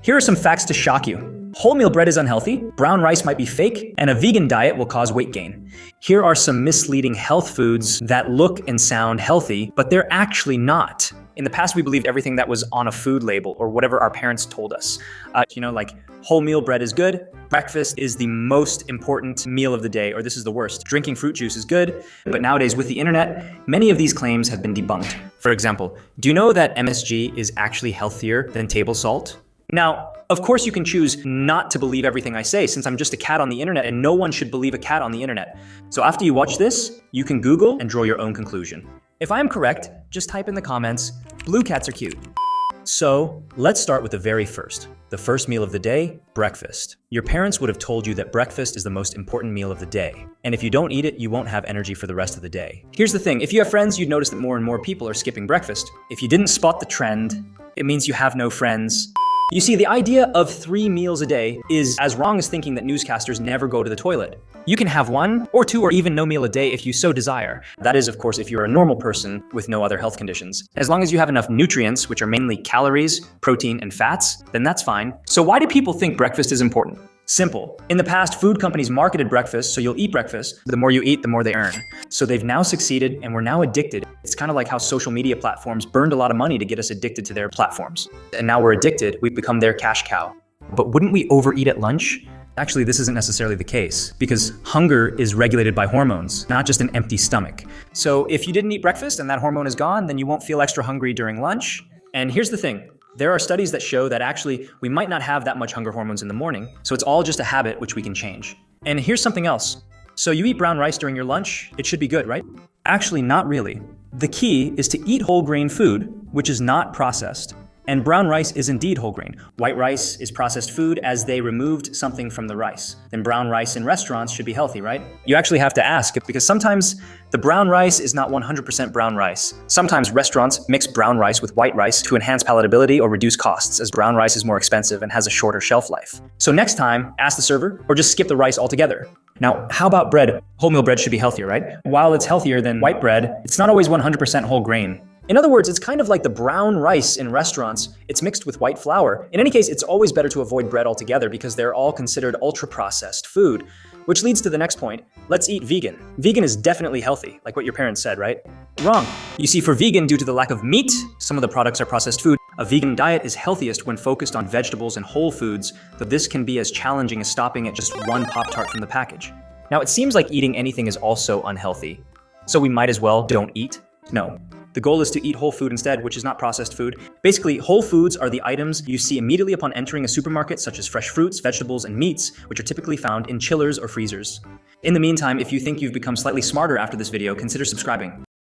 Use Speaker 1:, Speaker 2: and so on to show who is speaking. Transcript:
Speaker 1: Here are some facts to shock you. Wholemeal bread is unhealthy, brown rice might be fake, and a vegan diet will cause weight gain. Here are some misleading health foods that look and sound healthy, but they're actually not. In the past, we believed everything that was on a food label or whatever our parents told us. Like wholemeal bread is good, breakfast is the most important meal of the day, or this is the worst. Drinking fruit juice is good, but nowadays with the internet, many of these claims have been debunked. For example, do you know that MSG is actually healthier than table salt? Now, of course you can choose not to believe everything I say, since I'm just a cat on the internet and no one should believe a cat on the internet. So after you watch this, you can Google and draw your own conclusion. If I am correct, just type in the comments, blue cats are cute. So let's start with the very first. The first meal of the day, breakfast. Your parents would have told you that breakfast is the most important meal of the day. And if you don't eat it, you won't have energy for the rest of the day. Here's the thing, if you have friends, you'd notice that more and more people are skipping breakfast. If you didn't spot the trend, it means you have no friends. You see, the idea of 3 meals a day is as wrong as thinking that newscasters never go to the toilet. You can have 1 or 2 or even no meal a day if you so desire. That is, of course, if you're a normal person with no other health conditions. As long as you have enough nutrients, which are mainly calories, protein, and fats, then that's fine. So why do people think breakfast is important? Simple. In the past, food companies marketed breakfast, so you'll eat breakfast. The more you eat, the more they earn. So they've now succeeded, and we're now addicted. It's kind of like how social media platforms burned a lot of money to get us addicted to their platforms. And now we're addicted, we've become their cash cow. But wouldn't we overeat at lunch? Actually, this isn't necessarily the case, because hunger is regulated by hormones, not just an empty stomach. So if you didn't eat breakfast and that hormone is gone, then you won't feel extra hungry during lunch. And here's the thing. There are studies that show that actually we might not have that much hunger hormones in the morning, so it's all just a habit which we can change. And here's something else. So you eat brown rice during your lunch, it should be good, right? Actually, not really. The key is to eat whole grain food, which is not processed. And brown rice is indeed whole grain. White rice is processed food as they removed something from the rice. Then brown rice in restaurants should be healthy, right? You actually have to ask, because sometimes the brown rice is not 100% brown rice. Sometimes restaurants mix brown rice with white rice to enhance palatability or reduce costs, as brown rice is more expensive and has a shorter shelf life. So next time, ask the server or just skip the rice altogether. Now, how about bread? Wholemeal bread should be healthier, right? While it's healthier than white bread, it's not always 100% whole grain. In other words, it's kind of like the brown rice in restaurants. It's mixed with white flour. In any case, it's always better to avoid bread altogether because they're all considered ultra-processed food. Which leads to the next point. Let's eat vegan. Vegan is definitely healthy, like what your parents said, right? Wrong. You see, for vegan, due to the lack of meat, some of the products are processed food. A vegan diet is healthiest when focused on vegetables and whole foods, though this can be as challenging as stopping at just one Pop-Tart from the package. Now, it seems like eating anything is also unhealthy. So we might as well don't eat? No. The goal is to eat whole food instead, which is not processed food. Basically, whole foods are the items you see immediately upon entering a supermarket, such as fresh fruits, vegetables, and meats, which are typically found in chillers or freezers. In the meantime, if you think you've become slightly smarter after this video, consider subscribing.